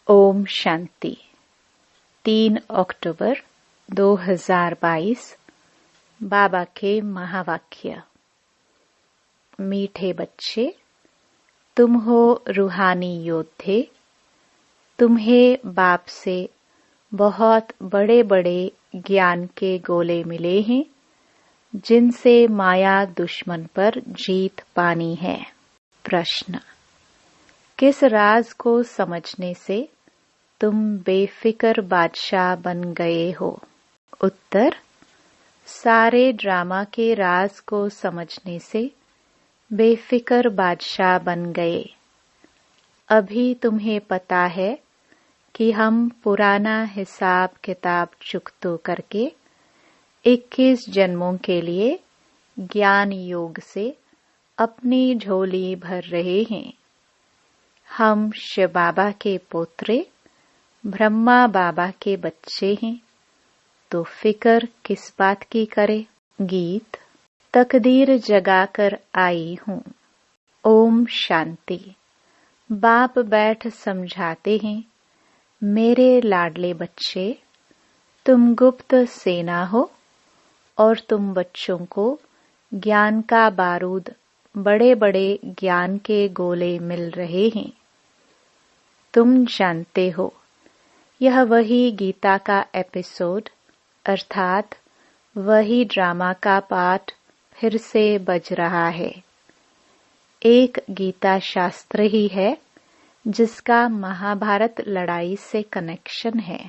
ओम शांति। 3 अक्टूबर 2022। बाबा के महावाक्य। मीठे बच्चे, तुम हो रूहानी योद्धे। तुम्हें बाप से बहुत बड़े बड़े ज्ञान के गोले मिले हैं, जिनसे माया दुश्मन पर जीत पानी है। प्रश्न: किस राज को समझने से तुम बेफिक्र बादशाह बन गए हो? उत्तर: सारे ड्रामा के राज को समझने से बेफिक्र बादशाह बन गए। अभी तुम्हें पता है कि हम पुराना हिसाब किताब चुकतो करके 21 जन्मों के लिए ज्ञान योग से अपनी झोली भर रहे हैं। हम शिव बाबा के पोत्रे, ब्रह्मा बाबा के बच्चे हैं, तो फिक्र किस बात की करे। गीत। तकदीर जगाकर आई हूँ। ओम शांति। बाप बैठ समझाते हैं, मेरे लाडले बच्चे, तुम गुप्त सेना हो और तुम बच्चों को ज्ञान का बारूद, बड़े बड़े ज्ञान के गोले मिल रहे हैं। तुम जानते हो, यह वही गीता का एपिसोड अर्थात वही ड्रामा का पाठ फिर से बज रहा है। एक गीता शास्त्र ही है जिसका महाभारत लड़ाई से कनेक्शन है।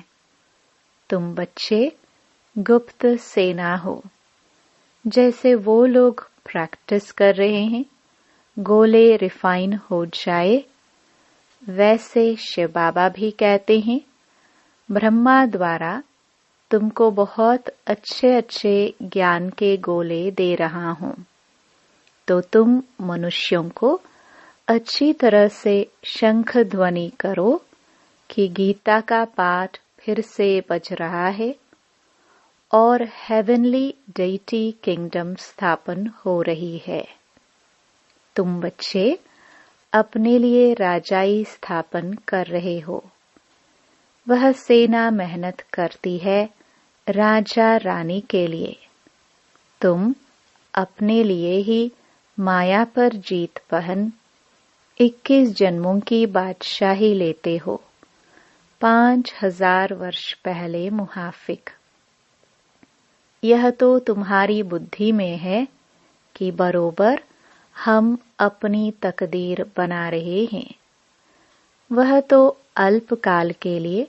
तुम बच्चे गुप्त सेना हो। जैसे वो लोग प्रैक्टिस कर रहे हैं गोले रिफाइन हो जाए, वैसे शिव बाबा भी कहते हैं, ब्रह्मा द्वारा तुमको बहुत अच्छे अच्छे ज्ञान के गोले दे रहा हूँ, तो तुम मनुष्यों को अच्छी तरह से शंख ध्वनि करो कि गीता का पाठ फिर से बज रहा है और हेवनली डेटी किंगडम स्थापन हो रही है। तुम बच्चे अपने लिए राजाई स्थापन कर रहे हो। वह सेना मेहनत करती है राजा रानी के लिए। तुम अपने लिए ही माया पर जीत पहन 21 जन्मों की बादशाही लेते हो। 5000 वर्ष पहले मुहाफिक। यह तो तुम्हारी बुद्धि में है कि बरोबर हम अपनी तकदीर बना रहे हैं। वह तो अल्पकाल के लिए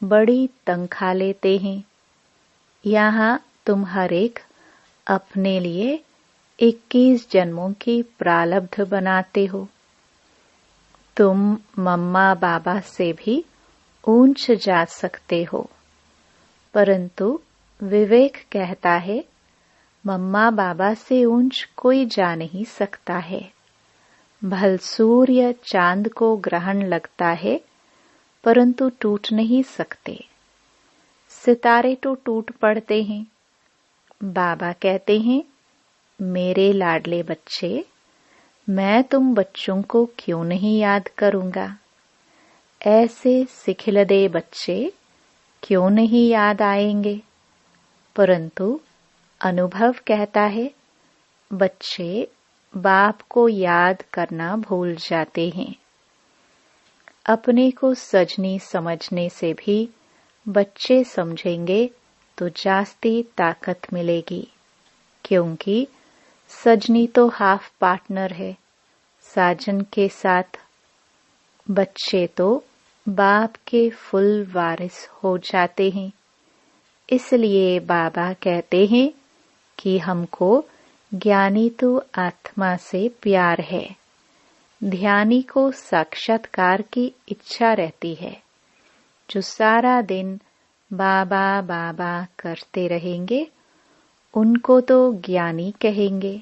बड़ी तनख्वाह लेते हैं। यहाँ तुम हर एक अपने लिए 21 जन्मों की प्रारब्ध बनाते हो। तुम मम्मा बाबा से भी ऊंच जा सकते हो, परंतु विवेक कहता है, मम्मा बाबा से ऊंच कोई जा नहीं सकता है। भल सूर्य चांद को ग्रहण लगता है, परंतु टूट नहीं सकते। सितारे तो टूट पड़ते हैं। बाबा कहते हैं, मेरे लाडले बच्चे, मैं तुम बच्चों को क्यों नहीं याद करूंगा। ऐसे सिखिलदे बच्चे क्यों नहीं याद आएंगे। परंतु अनुभव कहता है, बच्चे बाप को याद करना भूल जाते हैं। अपने को सजनी समझने से भी बच्चे समझेंगे तो जास्ती ताकत मिलेगी, क्योंकि सजनी तो हाफ पार्टनर है साजन के साथ। बच्चे तो बाप के फुल वारिस हो जाते हैं। इसलिए बाबा कहते हैं कि हमको ज्ञानी तो आत्मा से प्यार है, ध्यानी को साक्षात्कार की इच्छा रहती है। जो सारा दिन बाबा बाबा करते रहेंगे, उनको तो ज्ञानी कहेंगे।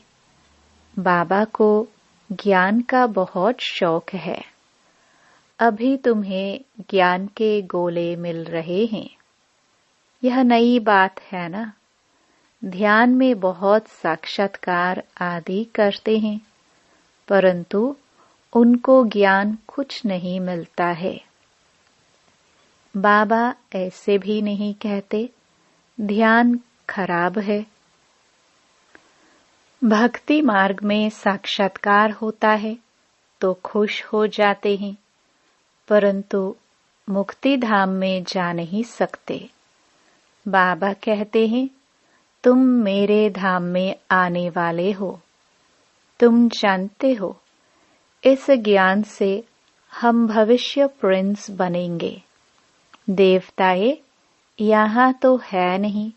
बाबा को ज्ञान का बहुत शौक है। अभी तुम्हें ज्ञान के गोले मिल रहे हैं। यह नई बात है ना। ध्यान में बहुत साक्षात्कार आदि करते हैं, परंतु उनको ज्ञान कुछ नहीं मिलता है। बाबा ऐसे भी नहीं कहते ध्यान खराब है। भक्ति मार्ग में साक्षात्कार होता है तो खुश हो जाते हैं, परंतु मुक्ति धाम में जा नहीं सकते। बाबा कहते हैं तुम मेरे धाम में आने वाले हो, तुम जानते हो इस ज्ञान से हम भविष्य प्रिंस बनेंगे। देवताएं यहाँ तो है नहीं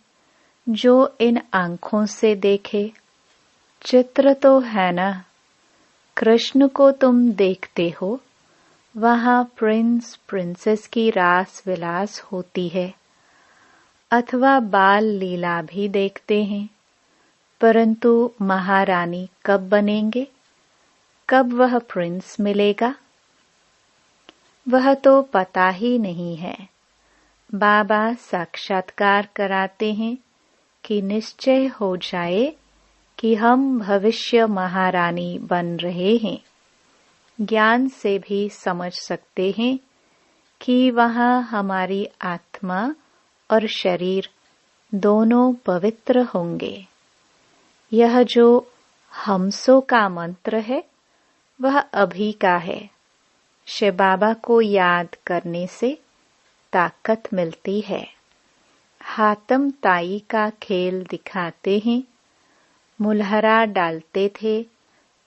जो इन आंखों से देखे, चित्र तो है ना। कृष्ण को तुम देखते हो, वहाँ प्रिंस प्रिंसेस की रास विलास होती है, अथवा बाल लीला भी देखते हैं, परंतु महारानी कब बनेंगे, कब वह प्रिंस मिलेगा, वह तो पता ही नहीं है। बाबा साक्षात्कार कराते हैं कि निश्चय हो जाए कि हम भविष्य महारानी बन रहे हैं। ज्ञान से भी समझ सकते हैं कि वहाँ हमारी आत्मा और शरीर दोनों पवित्र होंगे। यह जो हमसो का मंत्र है वह अभी का है। शिव बाबा को याद करने से ताकत मिलती है। हातम ताई का खेल दिखाते हैं। मुलहरा डालते थे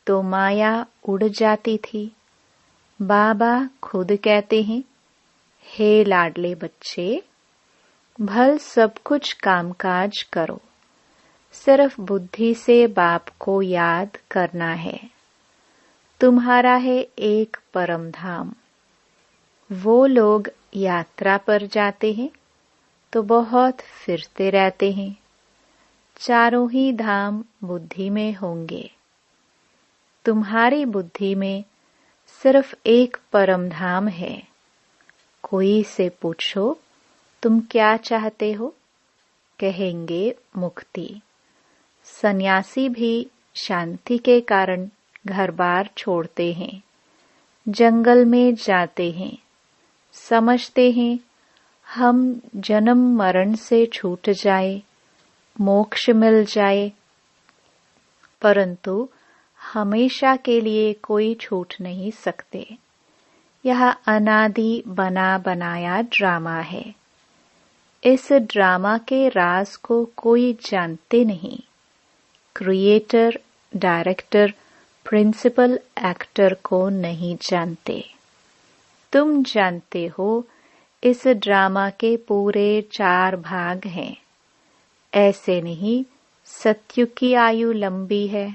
तो माया उड़ जाती थी। बाबा खुद कहते हैं, हे लाडले बच्चे, भल सब कुछ कामकाज करो, सिर्फ बुद्धि से बाप को याद करना है। तुम्हारा है एक परम धाम। वो लोग यात्रा पर जाते हैं तो बहुत फिरते रहते हैं। चारों ही धाम बुद्धि में होंगे। तुम्हारी बुद्धि में सिर्फ एक परम धाम है। कोई से पूछो तुम क्या चाहते हो, कहेंगे मुक्ति। सन्यासी भी शांति के कारण घर बार छोड़ते हैं, जंगल में जाते हैं, समझते हैं हम जन्म मरण से छूट जाए, मोक्ष मिल जाए, परंतु हमेशा के लिए कोई छूट नहीं सकते। यह अनादि बना बनाया ड्रामा है। इस ड्रामा के राज को कोई जानते नहीं। क्रिएटर, डायरेक्टर, प्रिंसिपल एक्टर को नहीं जानते। तुम जानते हो इस ड्रामा के पूरे 4 भाग हैं। ऐसे नहीं सत्युग की आयु लंबी है।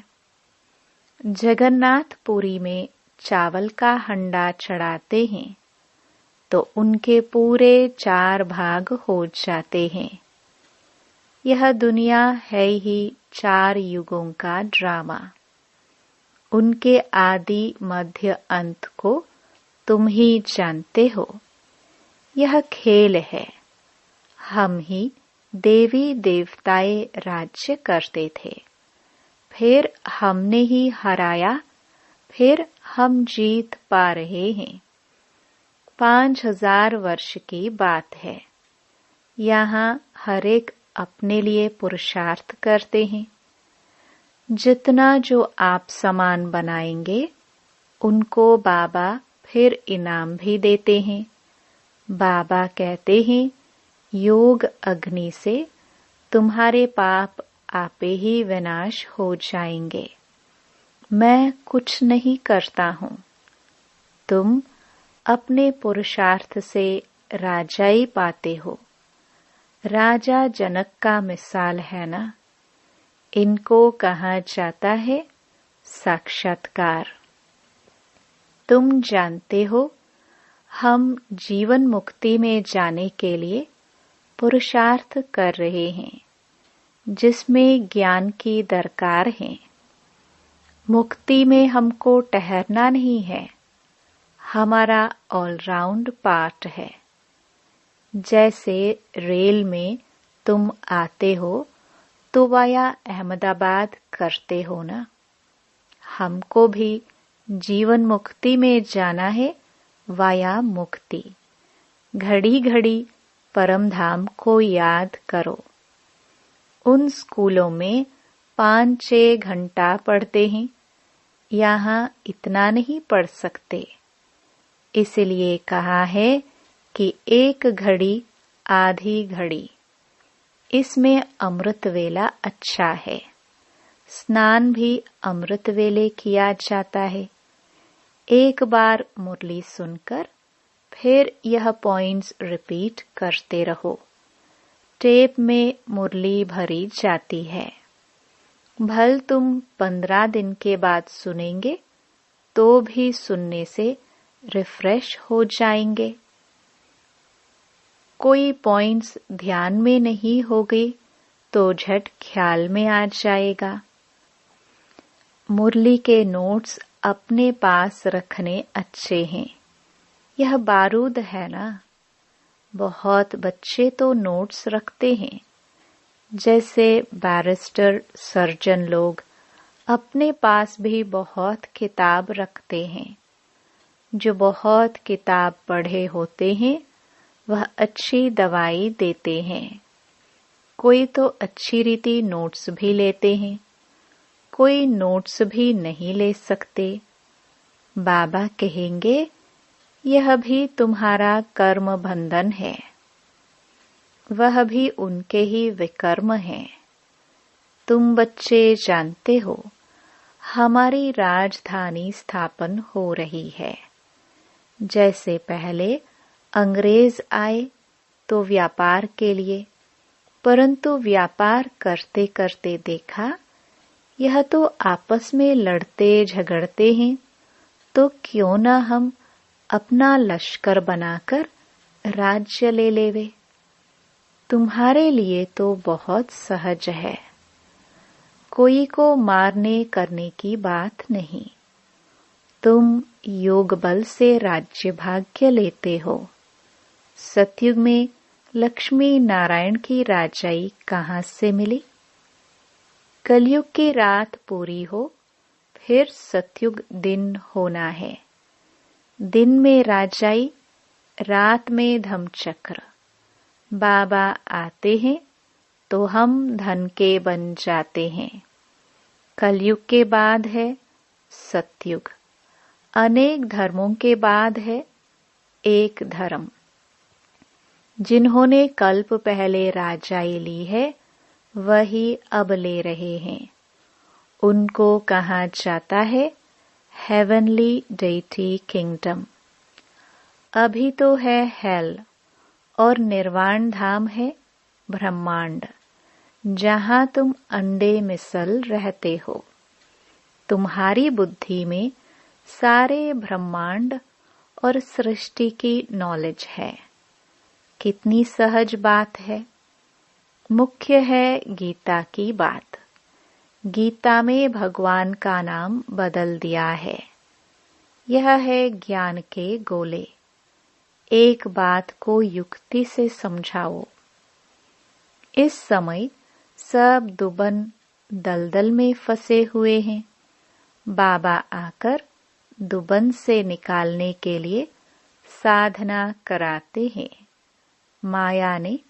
जगन्नाथपुरी में चावल का हंडा चढ़ाते हैं तो उनके पूरे 4 भाग हो जाते हैं। यह दुनिया है ही 4 युगों का ड्रामा। उनके आदि मध्य अंत को तुम ही जानते हो। यह खेल है। हम ही देवी देवताएं राज्य करते थे, फिर हमने ही हराया, फिर हम जीत पा रहे हैं। 5000 वर्ष की बात है। यहाँ हर एक अपने लिए पुरुषार्थ करते हैं। जितना जो आप सामान बनाएंगे उनको बाबा फिर इनाम भी देते हैं। बाबा कहते हैं योग अग्नि से तुम्हारे पाप आपे ही विनाश हो जाएंगे। मैं कुछ नहीं करता हूँ। तुम अपने पुरुषार्थ से राजाई पाते हो। राजा जनक का मिसाल है ना। इनको कहा जाता है साक्षात्कार। तुम जानते हो हम जीवन मुक्ति में जाने के लिए पुरुषार्थ कर रहे हैं, जिसमें ज्ञान की दरकार है। मुक्ति में हमको ठहरना नहीं है, हमारा ऑलराउंड पार्ट है। जैसे रेल में तुम आते हो तो वाया अहमदाबाद करते हो ना। हमको भी जीवन मुक्ति में जाना है वाया मुक्ति। घड़ी घड़ी परम धाम को याद करो। उन स्कूलों में 5-6 घंटा पढ़ते हैं, यहाँ इतना नहीं पढ़ सकते। इसलिए कहा है कि 1 घड़ी आधी घड़ी, इसमें अमृत वेला अच्छा है। स्नान भी अमृत वेले किया जाता है। एक बार मुरली सुनकर फिर यह पॉइंट्स रिपीट करते रहो। टेप में मुरली भरी जाती है। भल तुम 15 दिन के बाद सुनेंगे तो भी सुनने से रिफ्रेश हो जाएंगे। कोई पॉइंट्स ध्यान में नहीं हो गए तो झट ख्याल में आ जाएगा। मुरली के नोट्स अपने पास रखने अच्छे हैं। यह बारूद है ना। बहुत बच्चे तो नोट्स रखते हैं। जैसे बैरिस्टर, सर्जन लोग अपने पास भी बहुत किताब रखते हैं। जो बहुत किताब पढ़े होते हैं वह अच्छी दवाई देते हैं। कोई तो अच्छी रीति नोट्स भी लेते हैं, कोई नोट्स भी नहीं ले सकते। बाबा कहेंगे यह भी तुम्हारा कर्म बंधन है, वह भी उनके ही विकर्म है। तुम बच्चे जानते हो हमारी राजधानी स्थापन हो रही है। जैसे पहले अंग्रेज आए तो व्यापार के लिए, परंतु व्यापार करते करते देखा यह तो आपस में लड़ते झगड़ते हैं, तो क्यों न हम अपना लश्कर बनाकर राज्य ले लेवे। तुम्हारे लिए तो बहुत सहज है। कोई को मारने करने की बात नहीं। तुम योग बल से राज्य भाग्य लेते हो। सतयुग में लक्ष्मी नारायण की राजाई कहाँ से मिली? कलयुग की रात पूरी हो फिर सतयुग दिन होना है। दिन में राजाई, रात में धमचक्र। बाबा आते हैं तो हम धन के बन जाते हैं। कलयुग के बाद है सतयुग। अनेक धर्मों के बाद है एक धर्म। जिन्होंने कल्प पहले राजाई ली है वही अब ले रहे हैं। उनको कहा जाता है हेवनली डेटी किंगडम। अभी तो है हेल और निर्वाण धाम है ब्रह्मांड, जहां तुम अंडे मिसल रहते हो। तुम्हारी बुद्धि में सारे ब्रह्मांड और सृष्टि की नॉलेज है। कितनी सहज बात है। मुख्य है गीता की बात। गीता में भगवान का नाम बदल दिया है। यह है ज्ञान के गोले। एक बात को युक्ति से समझाओ। इस समय सब दुबन दलदल में फंसे हुए हैं। बाबा आकर दुबन से निकालने के लिए साधना कराते हैं। माया ने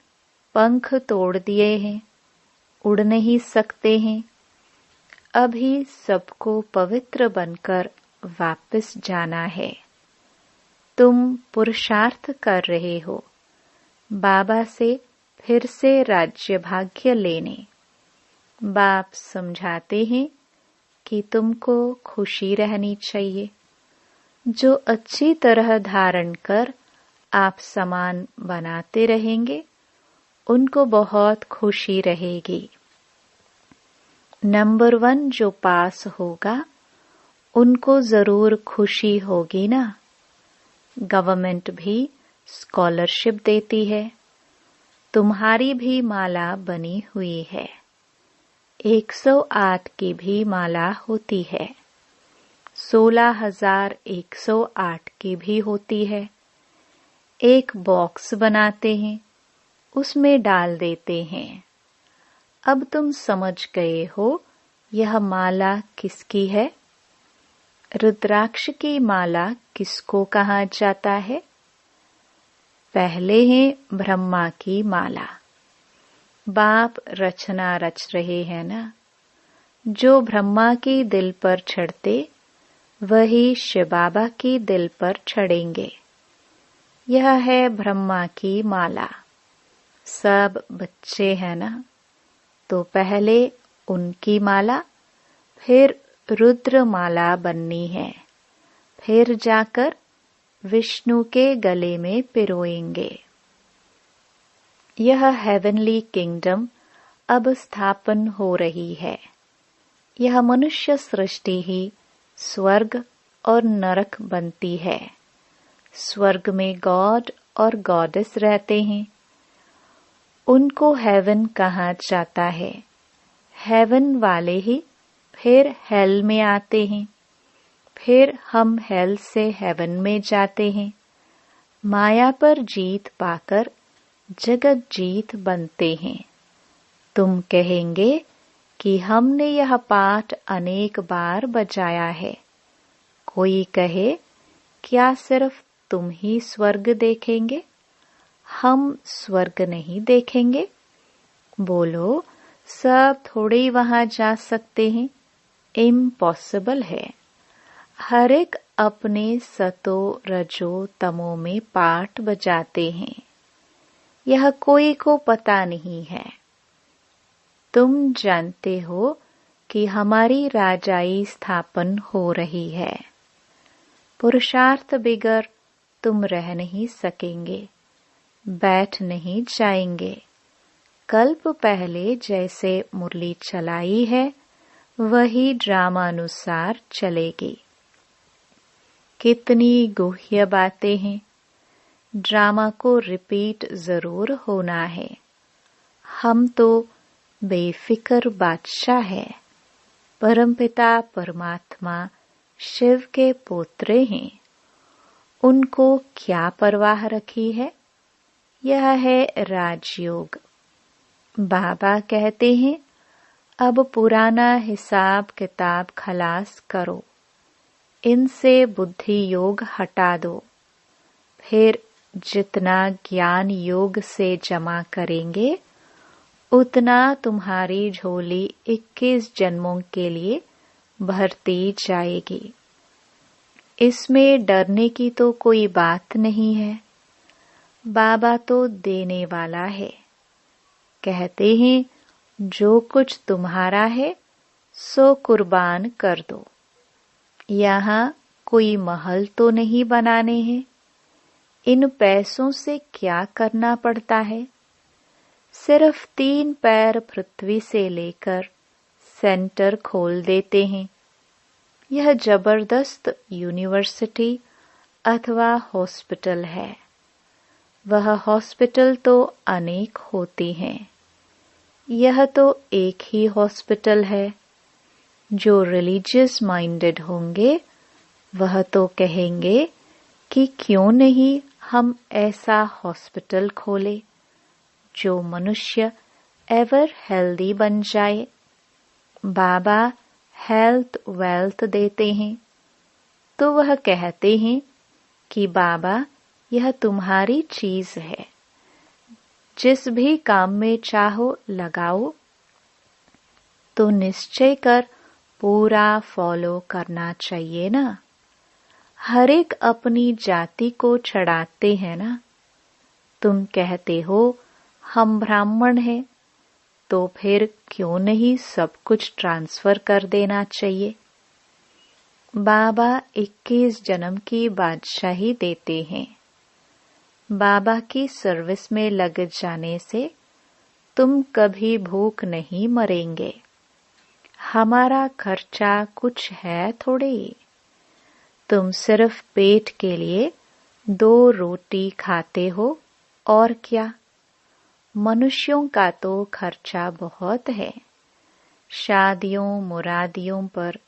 पंख तोड़ दिए हैं, उड़ नहीं सकते हैं। अभी सबको पवित्र बनकर वापस जाना है। तुम पुरुषार्थ कर रहे हो बाबा से फिर से राज्य भाग्य लेने। बाप समझाते हैं कि तुमको खुशी रहनी चाहिए। जो अच्छी तरह धारण कर आप समान बनाते रहेंगे उनको बहुत खुशी रहेगी। नंबर 1 जो पास होगा उनको जरूर खुशी होगी ना। गवर्नमेंट भी स्कॉलरशिप देती है। तुम्हारी भी माला बनी हुई है। 108 की भी माला होती है। 16,108 की भी होती है। एक बॉक्स बनाते हैं, उसमें डाल देते हैं। अब तुम समझ गए हो यह माला किसकी है। रुद्राक्ष की माला किसको कहा जाता है? पहले हैं ब्रह्मा की माला। बाप रचना रच रहे हैं ना। जो ब्रह्मा के दिल पर चढ़ते वही शिव बाबा की दिल पर चढ़ेंगे। यह है ब्रह्मा की माला। सब बच्चे हैं ना, तो पहले उनकी माला, फिर रुद्र माला बननी है, फिर जाकर विष्णु के गले में पिरोएंगे। यह हेवनली किंगडम अब स्थापन हो रही है। यह मनुष्य सृष्टि ही स्वर्ग और नरक बनती है। स्वर्ग में गॉड और गॉडेस रहते हैं। उनको हेवन कहा जाता है। हेवन वाले ही फिर हेल में आते हैं। फिर हम हेल से हेवन में जाते हैं। माया पर जीत पाकर जगत जीत बनते हैं। तुम कहेंगे कि हमने यह पाठ अनेक बार बजाया है। कोई कहे, क्या सिर्फ तुम ही स्वर्ग देखेंगे? हम स्वर्ग नहीं देखेंगे। बोलो, सब थोड़े वहां जा सकते हैं। इम्पॉसिबल है। हर एक अपने सतो रजो तमो में पाठ बजाते हैं। यह कोई को पता नहीं है। तुम जानते हो कि हमारी राजाई स्थापन हो रही है। पुरुषार्थ बिगर तुम रह नहीं सकेंगे, बैठ नहीं जाएंगे। कल्प पहले जैसे मुरली चलाई है वही ड्रामानुसार चलेगी। कितनी गुह्य बातें हैं। ड्रामा को रिपीट जरूर होना है। हम तो बेफिक्र बादशाह है। परमपिता परमात्मा शिव के पोत्रे हैं। उनको क्या परवाह रखी है? यह है राजयोग। बाबा कहते हैं, अब पुराना हिसाब किताब खलास करो। इनसे बुद्धि योग हटा दो। फिर जितना ज्ञान योग से जमा करेंगे उतना तुम्हारी झोली 21 जन्मों के लिए भरती जाएगी। इसमें डरने की तो कोई बात नहीं है। बाबा तो देने वाला है। कहते हैं, जो कुछ तुम्हारा है सो कुर्बान कर दो। यहाँ कोई महल तो नहीं बनाने हैं। इन पैसों से क्या करना पड़ता है? सिर्फ 3 पैर पृथ्वी से लेकर सेंटर खोल देते हैं। यह जबरदस्त यूनिवर्सिटी अथवा हॉस्पिटल है। वह हॉस्पिटल तो अनेक होती हैं। यह तो एक ही हॉस्पिटल है। जो रिलीजियस माइंडेड होंगे वह तो कहेंगे कि क्यों नहीं हम ऐसा हॉस्पिटल खोले जो मनुष्य एवर हेल्दी बन जाए। बाबा हेल्थ वेल्थ देते हैं, तो वह कहते हैं कि बाबा यह तुम्हारी चीज है। जिस भी काम में चाहो लगाओ। तो निश्चय कर पूरा फॉलो करना चाहिए ना। हर एक अपनी जाति को चढ़ाते हैं ना। तुम कहते हो हम ब्राह्मण हैं, तो फिर क्यों नहीं सब कुछ ट्रांसफर कर देना चाहिए। बाबा 21 जन्म की बादशाही देते हैं। बाबा की सर्विस में लग जाने से तुम कभी भूख नहीं मरेंगे। हमारा खर्चा कुछ है थोड़े। तुम सिर्फ पेट के लिए 2 रोटी खाते हो और क्या। मनुष्यों का तो खर्चा बहुत है। शादियों मुरादियों पर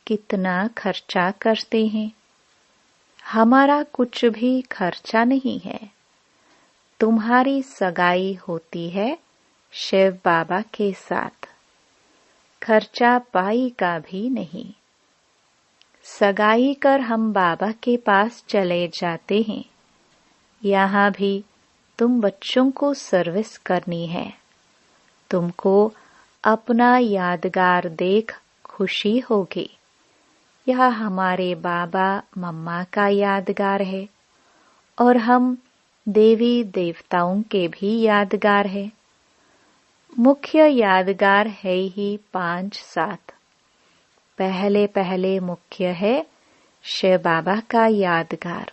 कितना खर्चा करते हैं। हमारा कुछ भी खर्चा नहीं है। तुम्हारी सगाई होती है शिव बाबा के साथ। खर्चा पाई का भी नहीं। सगाई कर हम बाबा के पास चले जाते हैं। यहाँ भी तुम बच्चों को सर्विस करनी है। तुमको अपना यादगार देख खुशी होगी। यह हमारे बाबा मम्मा का यादगार है और हम देवी देवताओं के भी यादगार है। मुख्य यादगार है ही 5-7। पहले मुख्य है शिव बाबा का यादगार।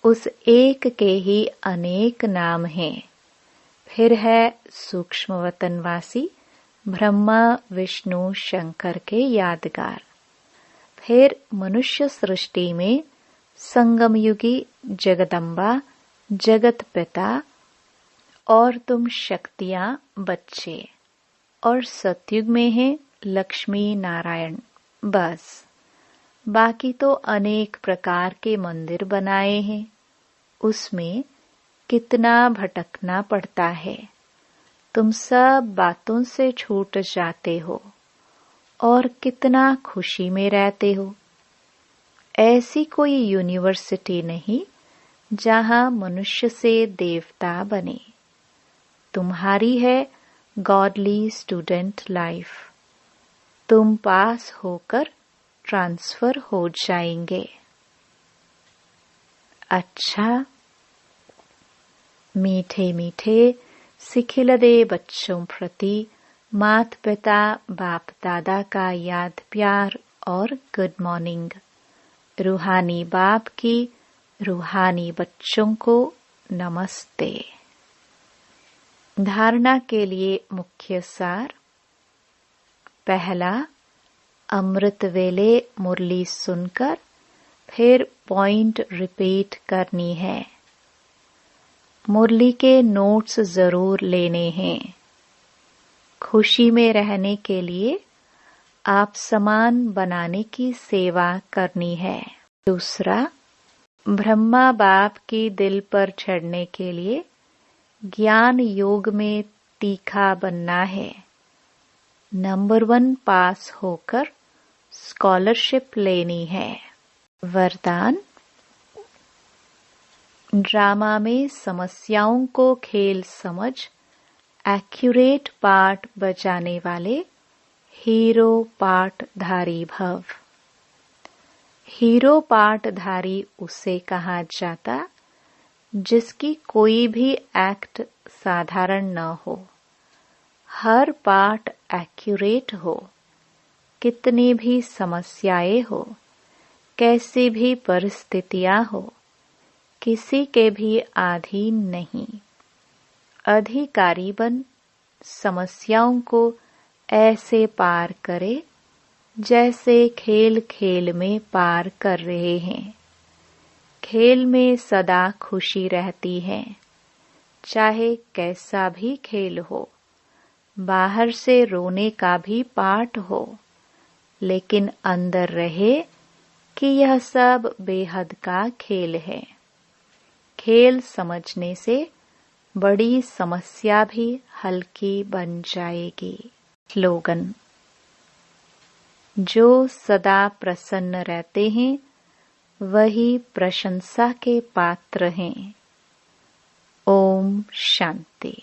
उस एक के ही अनेक नाम हैं। फिर है सूक्ष्म वतनवासी ब्रह्मा विष्णु शंकर के यादगार। फिर मनुष्य सृष्टि में संगमयुगी जगदम्बा जगत पिता और तुम शक्तियां बच्चे। और सतयुग में है लक्ष्मी नारायण। बस बाकी तो अनेक प्रकार के मंदिर बनाए हैं। उसमें कितना भटकना पड़ता है। तुम सब बातों से छूट जाते हो और कितना खुशी में रहते हो। ऐसी कोई यूनिवर्सिटी नहीं जहां मनुष्य से देवता बने। तुम्हारी है गॉडली स्टूडेंट लाइफ। तुम पास होकर ट्रांसफर हो जाएंगे। अच्छा, मीठे मीठे सिखिलदे बच्चों प्रति माता पिता बाप दादा का याद प्यार और गुड मॉर्निंग। रूहानी बाप की रूहानी बच्चों को नमस्ते। धारणा के लिए मुख्य सार। पहला, अमृत वेले मुरली सुनकर फिर पॉइंट रिपीट करनी है। मुरली के नोट्स जरूर लेने हैं। खुशी में रहने के लिए आप सामान बनाने की सेवा करनी है। दूसरा, ब्रह्मा बाप की दिल पर चढ़ने के लिए ज्ञान योग में तीखा बनना है। नंबर 1 पास होकर स्कॉलरशिप लेनी है। वरदान, ड्रामा में समस्याओं को खेल समझ एक्यूरेट पार्ट बजाने वाले हीरो पार्टधारी भव। हीरो पार्टधारी उसे कहा जाता जिसकी कोई भी एक्ट साधारण न हो, हर पार्ट एक्यूरेट हो, कितनी भी समस्याएं हो, कैसी भी परिस्थितियां हो, किसी के भी अधीन नहीं। अधिकारी बन समस्याओं को ऐसे पार करे जैसे खेल खेल में पार कर रहे हैं। खेल में सदा खुशी रहती है, चाहे कैसा भी खेल हो। बाहर से रोने का भी पाठ हो, लेकिन अंदर रहे कि यह सब बेहद का खेल है। खेल समझने से बड़ी समस्या भी हल्की बन जाएगी। स्लोगन, जो सदा प्रसन्न रहते हैं वही प्रशंसा के पात्र हैं। ओम शांति।